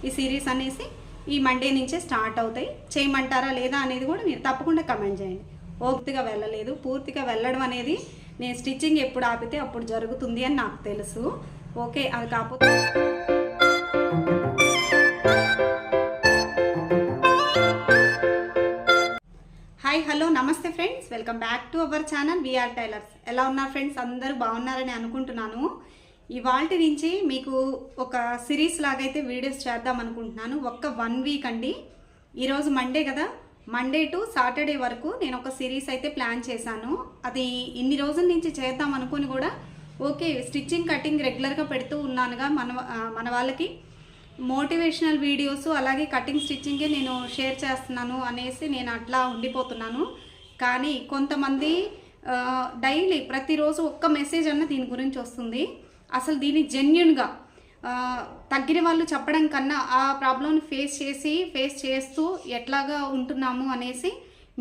ఈ సిరీస్ అనేసి ఈ మండే నుంచే స్టార్ట్ అవుతాయి. చేయమంటారా లేదా అనేది కూడా మీరు తప్పకుండా కమెంట్ చేయండి. పూర్తిగా వెళ్ళలేదు, పూర్తిగా వెళ్ళడం అనేది నేను స్టిచ్చింగ్ ఎప్పుడు ఆపితే అప్పుడు జరుగుతుంది అని నాకు తెలుసు. ఓకే, అది కాకపోతే హాయ్ హలో నమస్తే friends, welcome back to our channel VR tailors. ఎలా ఉన్నారు ఫ్రెండ్స్? అందరూ బాగున్నారని అనుకుంటున్నాను. ఇవాళ నుంచి మీకు ఒక సిరీస్ లాగైతే వీడియోస్ చేద్దాం అనుకుంటున్నాను. ఒక్క 1 వీక్ అండి. ఈరోజు మండే కదా, మండే టు సాటర్డే వరకు నేను ఒక సిరీస్ అయితే ప్లాన్ చేశాను. అది ఇన్ని రోజుల నుంచి చేద్దాం అనుకుని కూడా ఓకే స్టిచ్చింగ్ కటింగ్ రెగ్యులర్గా పెడుతూ ఉన్నానుగా మన వాళ్ళకి మోటివేషనల్ వీడియోస్ అలాగే కటింగ్ స్టిచ్చింగే నేను షేర్ చేస్తున్నాను అనేసి నేను అట్లా ఉండిపోతున్నాను. కానీ కొంతమంది డైలీ ప్రతిరోజు ఒక్క మెసేజ్ అన్న దీని గురించి వస్తుంది. అసలు దీన్ని జెన్యున్గా తగ్గిన వాళ్ళు చెప్పడం కన్నా ఆ ప్రాబ్లమ్ని ఫేస్ చేస్తూ ఎట్లాగా ఉంటున్నాము అనేసి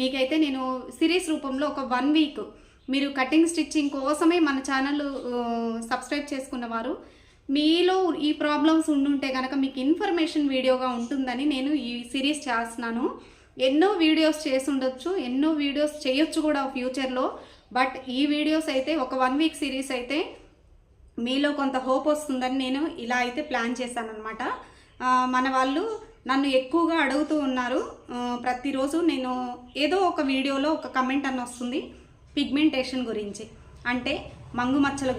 మీకైతే నేను సిరీస్ రూపంలో ఒక 1 వీక్ మీరు కటింగ్ స్టిచ్చింగ్ కోసమే మన ఛానల్ సబ్స్క్రైబ్ చేసుకున్నవారు మీలో ఈ ప్రాబ్లమ్స్ ఉండుంటే కనుక మీకు ఇన్ఫర్మేషన్ వీడియోగా ఉంటుందని నేను ఈ సిరీస్ చేస్తున్నాను. ఎన్నో వీడియోస్ చేసి ఉండొచ్చు, ఎన్నో వీడియోస్ చేయొచ్చు కూడా ఫ్యూచర్లో. బట్ ఈ వీడియోస్ అయితే ఒక 1 వీక్ సిరీస్ అయితే మీలో కొంత హోప్ వస్తుందని నేను ఇలా అయితే ప్లాన్ చేశాను అనమాట. మన వాళ్ళు నన్ను ఎక్కువగా అడుగుతూ ఉన్నారు. ప్రతిరోజు నేను ఏదో ఒక వీడియోలో ఒక కమెంట్ అన్న వస్తుంది పిగ్మెంటేషన్ గురించి, అంటే మంగుమచ్చల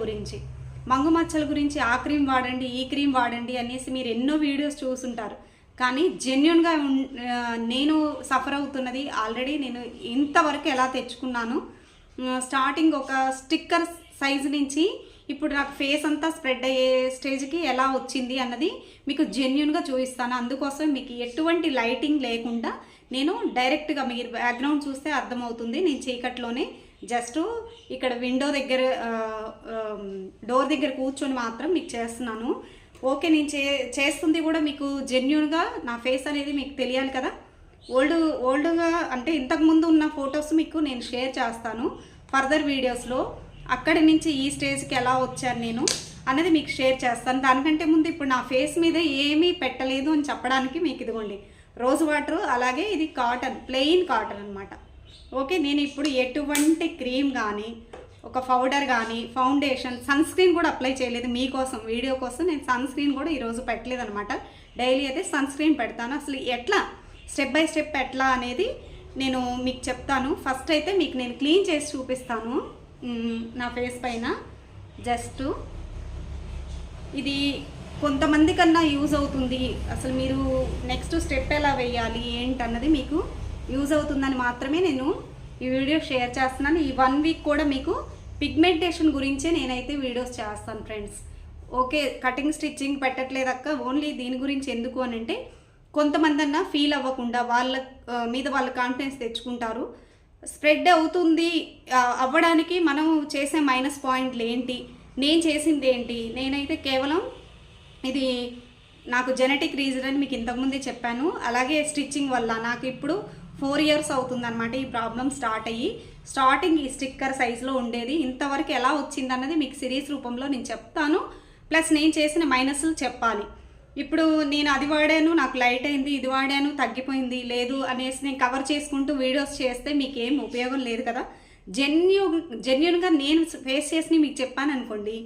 గురించి ఆ క్రీమ్ వాడండి ఈ క్రీమ్ వాడండి అనేసి మీరు ఎన్నో వీడియోస్ చూసుంటారు. కానీ జెన్యున్గా నేను సఫర్ అవుతున్నది ఆల్రెడీ నేను ఇంతవరకు ఎలా తెచ్చుకున్నాను, స్టార్టింగ్ ఒక స్టిక్కర్ సైజు నుంచి ఇప్పుడు నాకు ఫేస్ అంతా స్ప్రెడ్ అయ్యే స్టేజ్కి ఎలా వచ్చింది అన్నది మీకు జెన్యున్గా చూపిస్తాను. అందుకోసం మీకు ఎటువంటి లైటింగ్ లేకుండా నేను డైరెక్ట్గా మీరు బ్యాక్గ్రౌండ్ చూస్తే అర్థమవుతుంది. నేను చీకట్లోనే జస్ట్ ఇక్కడ విండో దగ్గర డోర్ దగ్గర కూర్చొని మాత్రం మీకు చేస్తున్నాను. ఓకే, నేను చేస్తుంది కూడా మీకు జెన్యున్గా నా ఫేస్ అనేది మీకు తెలియాలి కదా. ఓల్డ్గా అంటే ఇంతకుముందు ఉన్న ఫొటోస్ మీకు నేను షేర్ చేస్తాను ఫర్దర్ వీడియోస్లో. అక్కడి నుంచి ఈ స్టేజ్కి ఎలా వచ్చాను నేను అనేది మీకు షేర్ చేస్తాను. దానికంటే ముందు ఇప్పుడు నా ఫేస్ మీద ఏమీ పెట్టలేదు అని చెప్పడానికి మీకు ఇదిగోండి రోజ్ వాటర్, అలాగే ఇది కాటన్, ప్లెయిన్ కాటన్ అనమాట. ఓకే, నేను ఇప్పుడు ఎటువంటి క్రీమ్ కానీ ఒక పౌడర్ కానీ ఫౌండేషన్ సన్ స్క్రీన్ కూడా అప్లై చేయలేదు. మీకోసం వీడియో కోసం నేను సన్ స్క్రీన్ కూడా ఈరోజు పెట్టలేదు అనమాట. డైలీ అయితే సన్ స్క్రీన్ పెడతాను. అసలు ఎట్లా స్టెప్ బై స్టెప్ ఎట్లా అనేది నేను మీకు చెప్తాను. ఫస్ట్ అయితే మీకు నేను క్లీన్ చేసి చూపిస్తాను నా ఫేస్ పైన. జస్ట్ ఇది కొంతమంది కన్నా యూజ్ అవుతుంది. అసలు మీరు నెక్స్ట్ స్టెప్ ఎలా వేయాలి ఏంటన్నది మీకు యూజ్ అవుతుందని మాత్రమే నేను ఈ వీడియో షేర్ చేస్తున్నాను. ఈ 1 వీక్ కూడా మీకు పిగ్మెంటేషన్ గురించే నేనైతే వీడియోస్ చేస్తాను ఫ్రెండ్స్. ఓకే, కటింగ్ స్టిచ్చింగ్ పెట్టట్లేదక్క, ఓన్లీ దీని గురించి ఎందుకు అని అంటే కొంతమంది అన్నా ఫీల్ అవ్వకుండా వాళ్ళ మీద వాళ్ళ కాన్ఫిడెన్స్ తెచ్చుకుంటారు. స్ప్రెడ్ అవుతుంది అవ్వడానికి మనం చేసే మైనస్ పాయింట్లు ఏంటి, నేను చేసింది ఏంటి. నేనైతే కేవలం ఇది నాకు జెనెటిక్ రీజన్ అని మీకు ఇంతకుముందే చెప్పాను. అలాగే స్టిచ్చింగ్ వల్ల నాకు ఇప్పుడు 4 years అవుతుందన్నమాట ఈ ప్రాబ్లం స్టార్ట్ అయ్యి. స్టార్టింగ్ ఈ స్టిక్కర్ సైజులో ఉండేది, ఇంతవరకు ఎలా వచ్చింది అన్నది మీకు సిరీస్ రూపంలో నేను చెప్తాను. ప్లస్ నేను చేసిన మైనస్లు చెప్పాలి. ఇప్పుడు నేను అది వాడాను నాకు లైట్ అయింది, ఇది వాడాను తగ్గిపోయింది లేదు అనేసి నేను కవర్ చేసుకుంటూ వీడియోస్ చేస్తే మీకు ఏం ఉపయోగం లేదు కదా. జెన్యున్గా నేను ఫేస్ చేసి మీకు చెప్పాను అనుకోండి,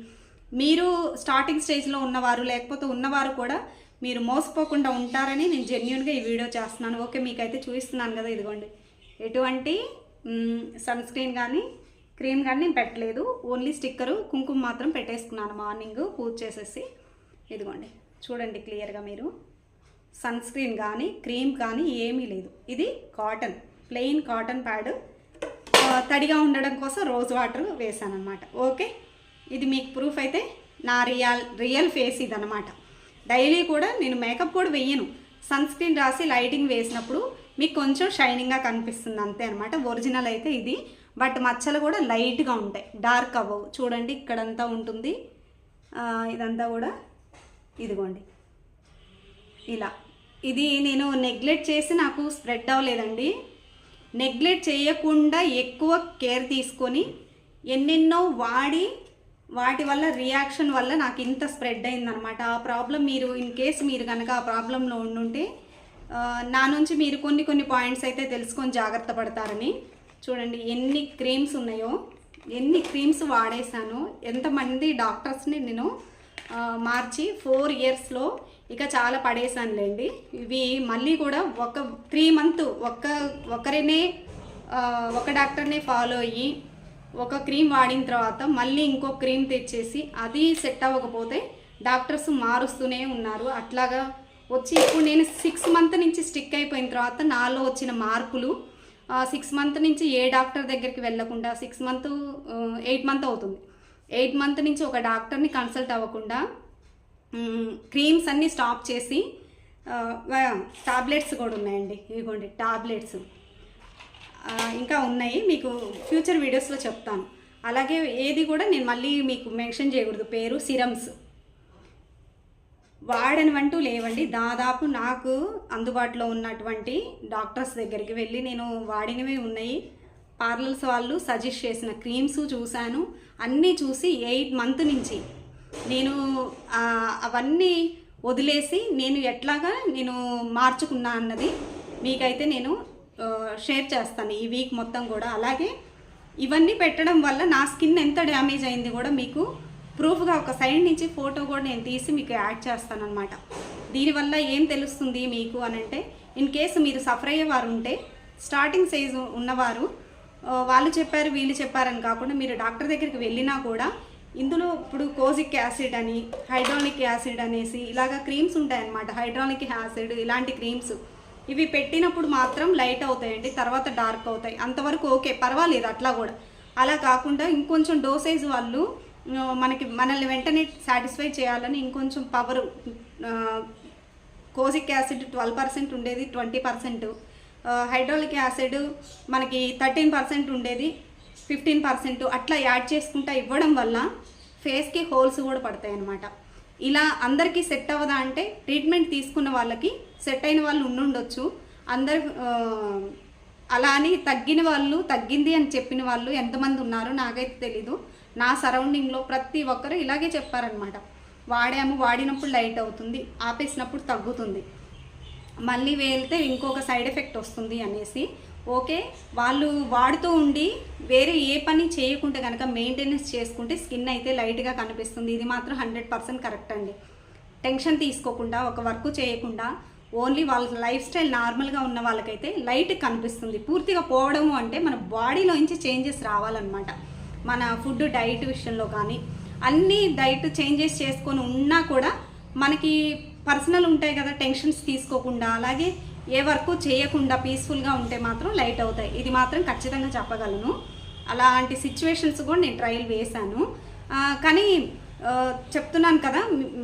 మీరు స్టార్టింగ్ స్టేజ్లో ఉన్నవారు లేకపోతే ఉన్నవారు కూడా మీరు మోసపోకుండా ఉంటారని నేను జెన్యున్గా ఈ వీడియో చేస్తున్నాను. ఓకే, మీకైతే చూపిస్తున్నాను కదా, ఇదిగోండి ఎటువంటి సన్ స్క్రీన్ కానీ క్రీమ్ కానీ నేను పెట్టలేదు. ఓన్లీ స్టిక్కరు కుంకుమ మాత్రం పెట్టేసుకున్నాను మార్నింగ్ పూజ చేసేసి. ఇదిగోండి చూడండి క్లియర్గా మీరు, సన్ స్క్రీన్ కానీ క్రీమ్ కానీ ఏమీ లేదు. ఇది కాటన్, ప్లెయిన్ కాటన్ ప్యాడ్, తడిగా ఉండడం కోసం రోజ్ వాటర్ వేసాను అనమాట. ఓకే, ఇది మీకు ప్రూఫ్ అయితే నా రియల్ ఫేస్ ఇదనమాట. డైలీ కూడా నేను మేకప్ కూడా వెయ్యను, సన్ స్క్రీన్ రాసి లైటింగ్ వేసినప్పుడు మీకు కొంచెం షైనింగ్గా కనిపిస్తుంది అంతే అనమాట. ఒరిజినల్ అయితే ఇది, బట్ మచ్చలు కూడా లైట్గా ఉంటాయి, డార్క్ అవ్వవు. చూడండి ఇక్కడంతా ఉంటుంది, ఇదంతా కూడా ఇదిగోండి ఇలా. ఇది నేను నెగ్లెక్ట్ చేసి నాకు స్ప్రెడ్ అవ్వలేదండి. నెగ్లెక్ట్ చేయకుండా ఎక్కువ కేర్ తీసుకొని ఎన్నెన్నో వాడి వాటి వల్ల రియాక్షన్ వల్ల నాకు ఇంత స్ప్రెడ్ అయిందనమాట. ఆ ప్రాబ్లం మీరు ఇన్ కేస్ మీరు కనుక ఆ ప్రాబ్లంలో ఉండుంటే నా నుంచి మీరు కొన్ని పాయింట్స్ అయితే తెలుసుకొని జాగ్రత్త పడతారని. చూడండి ఎన్ని క్రీమ్స్ ఉన్నాయో, ఎన్ని క్రీమ్స్ వాడేశాను, ఎంతమంది డాక్టర్స్ని నేను మార్చి 4 ఇయర్స్లో ఇక చాలా పడేసానులేండి. ఇవి మళ్ళీ కూడా ఒక 3 మంత్ ఒకరినే ఒక డాక్టర్నే ఫాలో అయ్యి ఒక క్రీమ్ వాడిన తర్వాత మళ్ళీ ఇంకో క్రీమ్ తెచ్చేసి అది సెట్ అవ్వకపోతే డాక్టర్స్ మారుస్తూనే ఉన్నారు. అట్లాగా వచ్చి ఇప్పుడు నేను 6 మంత్ నుంచి స్టిక్ అయిపోయిన తర్వాత నాలో వచ్చిన మార్పులు, 6 మంత్ నుంచి ఏ డాక్టర్ దగ్గరికి వెళ్ళకుండా 8 మంత్ అవుతుంది. 8 మంత్ నుంచి ఒక డాక్టర్ని కన్సల్ట్ అవ్వకుండా క్రీమ్స్ అన్నీ స్టాప్ చేసి టాబ్లెట్స్ కూడా ఉన్నాయండి. ఇదిగోండి టాబ్లెట్స్ ఇంకా ఉన్నాయి, మీకు ఫ్యూచర్ వీడియోస్లో చెప్తాను. అలాగే ఏది కూడా నేను మళ్ళీ మీకు మెన్షన్ చేయకూడదు పేరు. సిరమ్స్ వాడనివంటూ లేవండి. దాదాపు నాకు అందుబాటులో ఉన్నటువంటి డాక్టర్స్ దగ్గరికి వెళ్ళి నేను వాడినవి ఉన్నాయి. పార్లర్స్ వాళ్ళు సజెస్ట్ చేసిన క్రీమ్స్ చూశాను, అన్నీ చూసి 8 మంత్ నుంచి నేను అవన్నీ వదిలేసి నేను ఎట్లాగా మార్చుకున్నా అన్నది మీకైతే నేను షేర్ చేస్తాను ఈ వీక్ మొత్తం కూడా. అలాగే ఇవన్నీ పెట్టడం వల్ల నా స్కిన్ ఎంత డ్యామేజ్ అయింది కూడా మీకు ప్రూఫ్గా ఒక సైడ్ నుంచి ఫోటో కూడా నేను తీసి మీకు యాడ్ చేస్తాను అనమాట. దీనివల్ల ఏం తెలుస్తుంది మీకు అని అంటే, ఇన్ కేసు మీరు సఫర్ అయ్యేవారు ఉంటే, స్టార్టింగ్ సైజు ఉన్నవారు వాళ్ళు చెప్పారు వీళ్ళు చెప్పారని కాకుండా మీరు డాక్టర్ దగ్గరికి వెళ్ళినా కూడా ఇందులో ఇప్పుడు కోజిక్ యాసిడ్ అని, హైడ్రాలిక్ యాసిడ్ అనేసి ఇలాగ క్రీమ్స్ ఉంటాయన్నమాట. హైడ్రాలిక్ యాసిడ్ ఇలాంటి క్రీమ్స్ ఇవి పెట్టినప్పుడు మాత్రం లైట్ అవుతాయండి, తర్వాత డార్క్ అవుతాయి. అంతవరకు ఓకే, పర్వాలేదు. అట్లా కూడా అలా కాకుండా ఇంకొంచెం డోసేజ్ వాళ్ళు మనల్ని వెంటనే సాటిస్ఫై చేయాలని ఇంకొంచెం పవర్, కోజిక్ యాసిడ్ 12% ఉండేది 20%, హైడ్రాలిక్ యాసిడ్ మనకి 13% ఉండేది 15% అట్లా యాడ్ చేసుకుంటా ఇవ్వడం వల్ల ఫేస్కి హోల్స్ కూడా పడతాయి అన్నమాట. ఇలా అందరికీ సెట్ అవ్వదా అంటే, ట్రీట్మెంట్ తీసుకున్న వాళ్ళకి సెట్ అయిన వాళ్ళు ఉండుండొచ్చు. అందరు అలా అని తగ్గిన వాళ్ళు, తగ్గింది అని చెప్పిన వాళ్ళు ఎంతమంది ఉన్నారో నాకైతే తెలీదు. నా సరౌండింగ్లో ప్రతి ఒక్కరు ఇలాగే చెప్పారనమాట. వాడినప్పుడు లైట్ అవుతుంది, ఆపేసినప్పుడు తగ్గుతుంది, మళ్ళీ వెళ్తే ఇంకొక సైడ్ ఎఫెక్ట్ వస్తుంది అనేసి. ఓకే, వాళ్ళు వాడుతూ ఉండి వేరే ఏ పని చేయకుంటే కనుక మెయింటెనెన్స్ చేసుకుంటే స్కిన్ అయితే లైట్గా కనిపిస్తుంది. ఇది మాత్రం 100% కరెక్ట్ అండి. టెన్షన్ తీసుకోకుండా, ఒక వర్క్ చేయకుండా ఓన్లీ వాళ్ళ లైఫ్ స్టైల్ నార్మల్గా ఉన్న వాళ్ళకైతే లైట్ కనిపిస్తుంది. పూర్తిగా పోవడము అంటే మన బాడీలోంచి చేంజెస్ రావాలన్నమాట. మన ఫుడ్ డైట్ విషయంలో కానీ అన్నీ డైట్ చేంజెస్ చేసుకొని ఉన్నా కూడా మనకి పర్సనల్ ఉంటాయి కదా, టెన్షన్స్ తీసుకోకుండా, అలాగే ఏ వర్క్ చేయకుండా పీస్ఫుల్గా ఉంటే మాత్రం లైట్ అవుతాయి. ఇది మాత్రం ఖచ్చితంగా చెప్పగలను. అలాంటి సిచ్యువేషన్స్ కూడా నేను ట్రయల్ వేశాను. కానీ చెప్తున్నాను కదా,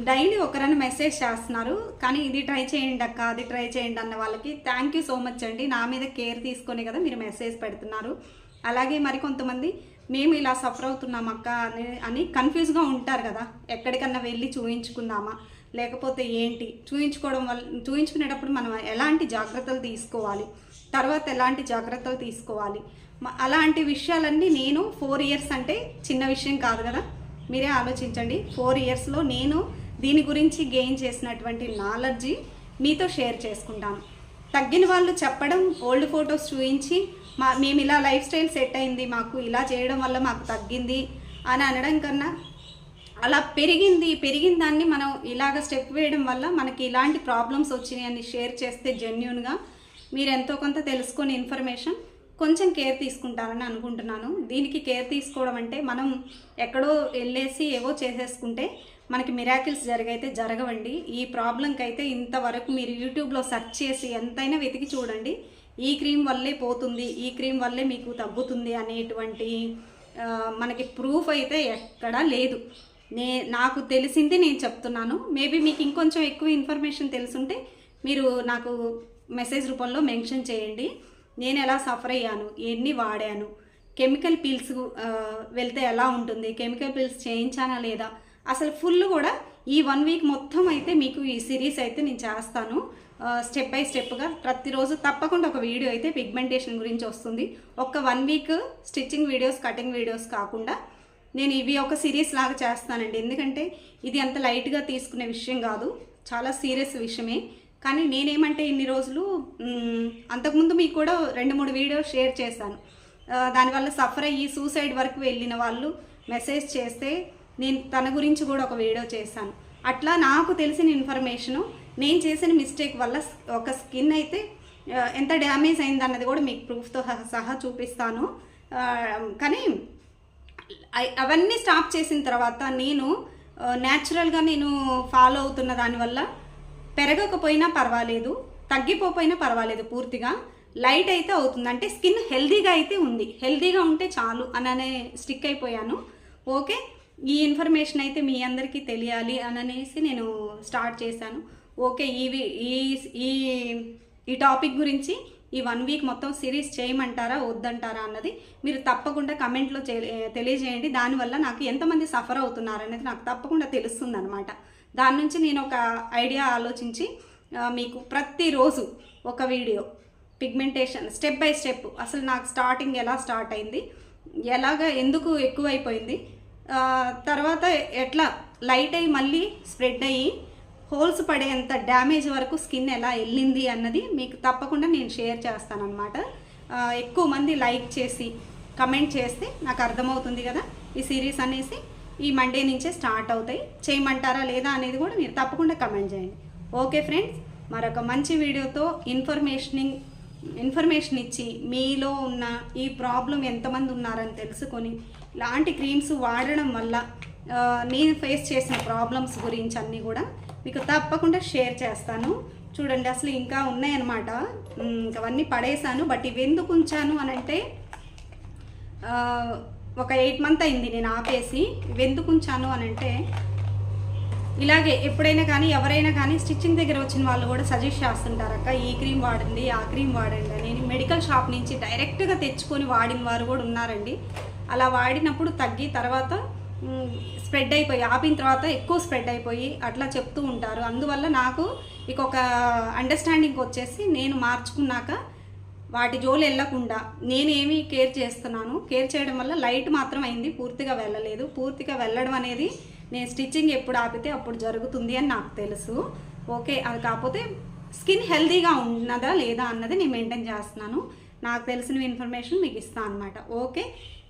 డైలీ ఒకరైనా మెసేజ్ చేస్తున్నారు, కానీ ఇది ట్రై చేయండి అక్క, అది ట్రై చేయండి అన్న వాళ్ళకి థ్యాంక్ యూ సో మచ్ అండి. నా మీద కేర్ తీసుకొని కదా మీరు మెసేజ్ పెడుతున్నారు. అలాగే మరికొంతమంది మేము ఇలా సఫర్ అవుతున్నాం అక్క అని కన్ఫ్యూజ్గా ఉంటారు కదా, ఎక్కడికన్నా వెళ్ళి చూయించుకుందామా లేకపోతే ఏంటి, చూయించుకునేటప్పుడు మనం ఎలాంటి జాగ్రత్తలు తీసుకోవాలి, తర్వాత ఎలాంటి జాగ్రత్తలు తీసుకోవాలి, అలాంటి విషయాలన్నీ నేను 4 ఇయర్స్ అంటే చిన్న విషయం కాదు కదా, మీరే ఆలోచించండి. 4 ఇయర్స్లో నేను దీని గురించి గెయిన్ చేసినటువంటి నాలెడ్జి మీతో షేర్ చేసుకుంటాను. తగ్గిన వాళ్ళు చెప్పడం, ఓల్డ్ ఫొటోస్ చూపించి మేము ఇలా లైఫ్ స్టైల్ సెట్ అయింది, మాకు ఇలా చేయడం వల్ల మాకు తగ్గింది అని అనడం కన్నా, అలా పెరిగిన దాన్ని మనం ఇలాగ స్టెప్ వేయడం వల్ల మనకి ఇలాంటి ప్రాబ్లమ్స్ వచ్చినాయి అని షేర్ చేస్తే జెన్యూన్గా మీరు ఎంతో కొంత తెలుసుకొని ఇన్ఫర్మేషన్ కొంచెం కేర్ తీసుకుంటారని అనుకుంటున్నాను. దీనికి కేర్ తీసుకోవడం అంటే మనం ఎక్కడో వెళ్ళేసి ఏవో చేసేసుకుంటే మనకి మిరాకిల్స్ జరగవండి. ఈ ప్రాబ్లంకి అయితే ఇంతవరకు మీరు యూట్యూబ్లో సెర్చ్ చేసి ఎంతైనా వెతికి చూడండి, ఈ క్రీమ్ వల్లే పోతుంది, ఈ క్రీమ్ వల్లే మీకు తగ్గుతుంది అనేటువంటి మనకి ప్రూఫ్ అయితే ఎక్కడా లేదు. నాకు తెలిసింది నేను చెప్తున్నాను. మేబీ మీకు ఇంకొంచెం ఎక్కువ ఇన్ఫర్మేషన్ తెలుసుంటే మీరు నాకు మెసేజ్ రూపంలో మెన్షన్ చేయండి. నేను ఎలా సఫర్ అయ్యాను, ఎన్ని వాడాను, కెమికల్ పీల్స్ వెళ్తే ఎలా ఉంటుంది, కెమికల్ పీల్స్ చేయించానా లేదా, అసలు ఫుల్ కూడా ఈ 1 వీక్ మొత్తం అయితే మీకు ఈ సిరీస్ అయితే నేను చేస్తాను. స్టెప్ బై స్టెప్గా ప్రతిరోజు తప్పకుండా ఒక వీడియో అయితే పిగ్మెంటేషన్ గురించి వస్తుంది. ఒక 1 week stitching videos, cutting videos కాకుండా నేను ఇవి ఒక సిరీస్ లాగా చేస్తానండి. ఎందుకంటే ఇది అంత లైట్గా తీసుకునే విషయం కాదు, చాలా సీరియస్ విషయమే. కానీ నేనేమంటే ఇన్ని రోజులు అంతకుముందు మీకు కూడా 2-3 వీడియోస్ షేర్ చేశాను. దానివల్ల సఫర్ అయ్యి సూసైడ్ వరకు వెళ్ళిన వాళ్ళు మెసేజ్ చేస్తే నేను తన గురించి కూడా ఒక వీడియో చేశాను. అట్లా నాకు తెలిసిన ఇన్ఫర్మేషను, నేను చేసిన మిస్టేక్ వల్ల ఒక స్కిన్ అయితే ఎంత డ్యామేజ్ అయింది అన్నది కూడా మీకు ప్రూఫ్తో సహా చూపిస్తాను. కానీ అవన్నీ స్టాప్ చేసిన తర్వాత నేను న్యాచురల్గా నేను ఫాలో అవుతున్న దానివల్ల పెరగకపోయినా పర్వాలేదు, తగ్గిపోయినా పర్వాలేదు, పూర్తిగా లైట్ అయితే అవుతుంది. అంటే స్కిన్ హెల్దీగా అయితే ఉంది, హెల్దీగా ఉంటే చాలు అననే స్టిక్ అయిపోయాను. ఓకే, ఈ ఇన్ఫర్మేషన్ అయితే మీ అందరికీ తెలియాలి అననేసి నేను స్టార్ట్ చేశాను. ఓకే, ఈ టాపిక్ గురించి ఈ 1 వీక్ మొత్తం సిరీస్ చేయమంటారా వద్దంటారా అన్నది మీరు తప్పకుండా కమెంట్లో తెలియజేయండి. దానివల్ల నాకు ఎంతమంది సఫర్ అవుతున్నారు అనేది నాకు తప్పకుండా తెలుస్తుంది అనమాట. దాని నుంచి నేను ఒక ఐడియా ఆలోచించి మీకు ప్రతిరోజు ఒక video, pigmentation step by step, అసలు నాకు స్టార్టింగ్ ఎలా స్టార్ట్ అయింది, ఎందుకు ఎక్కువైపోయింది, తర్వాత ఎట్లా లైట్ అయ్యి మళ్ళీ స్ప్రెడ్ అయ్యి హోల్స్ పడేంత డ్యామేజ్ వరకు స్కిన్ ఎలా వెళ్ళింది అన్నది మీకు తప్పకుండా నేను షేర్ చేస్తానన్నమాట. ఎక్కువ మంది లైక్ చేసి కమెంట్ చేస్తే నాకు అర్థమవుతుంది కదా ఈ సిరీస్ అనేసి. ఈ మండే నుంచే స్టార్ట్ అవుతాయి, చేయమంటారా లేదా అనేది కూడా మీరు తప్పకుండా కమెంట్ చేయండి. ఓకే ఫ్రెండ్స్, మరొక మంచి వీడియోతో ఇన్ఫర్మేషన్ ఇచ్చి మీలో ఉన్న ఈ ప్రాబ్లం ఎంతమంది ఉన్నారని తెలుసుకొని ఇలాంటి క్రీమ్స్ వాడడం వల్ల నేను ఫేస్ చేసిన ప్రాబ్లమ్స్ గురించి అన్నీ కూడా మీకు తప్పకుండా షేర్ చేస్తాను. చూడండి, అసలు ఇంకా ఉన్నాయన్నమాట, అవన్నీ పడేసాను. బట్ ఇవి ఎందుకు ఉంచాను అని అంటే ఒక 8 మంత్ అయింది నేను ఆపేసి. ఇవి ఎందుకు ఉంచాను అని అంటే ఇలాగే ఎప్పుడైనా కానీ ఎవరైనా కానీ స్టిచ్చింగ్ దగ్గర వచ్చిన వాళ్ళు కూడా సజెస్ట్ చేస్తుంటారు, అక్క ఈ క్రీమ్ వాడండి, ఆ క్రీమ్ వాడండి అని. మెడికల్ షాప్ నుంచి డైరెక్ట్గా తెచ్చుకొని వాడిన వారు కూడా ఉన్నారండి. అలా వాడినప్పుడు తగ్గి తర్వాత స్ప్రెడ్ అయిపోయి, ఆపిన తర్వాత ఎక్కువ స్ప్రెడ్ అయిపోయి అట్లా చెప్తూ ఉంటారు. అందువల్ల నాకు ఇక ఒక అండర్స్టాండింగ్ వచ్చేసి నేను మార్చుకున్నాక వాటి జోలు వెళ్ళకుండా నేనేమి కేర్ చేస్తున్నాను. కేర్ చేయడం వల్ల లైట్ మాత్రం అయింది, పూర్తిగా వెళ్ళలేదు. పూర్తిగా వెళ్ళడం అనేది నేను స్టిచ్చింగ్ ఎప్పుడు ఆపితే అప్పుడు జరుగుతుంది అని నాకు తెలుసు. ఓకే, అది కాకపోతే స్కిన్ హెల్తీగా ఉన్నదా లేదా అన్నది నేను మెయింటైన్ చేస్తున్నాను. నాకు తెలిసిన ఇన్ఫర్మేషన్ మీకు ఇస్తాను అనమాట. ఓకే,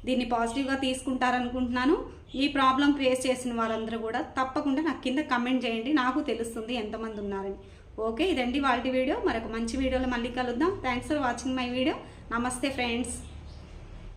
దీన్ని పాజిటివ్గా తీసుకుంటారనుకుంటున్నాను. ఈ ప్రాబ్లం ఫేస్ చేసిన వారందరూ కూడా తప్పకుండా నాకు కింద కమెంట్ చేయండి, నాకు తెలుస్తుంది ఎంతమంది ఉన్నారని. ఓకే, ఇదండి వాళ్ళ వీడియో. మరొక మంచి వీడియోలో మళ్ళీ కలుద్దాం. Thanks for watching my video. నమస్తే ఫ్రెండ్స్.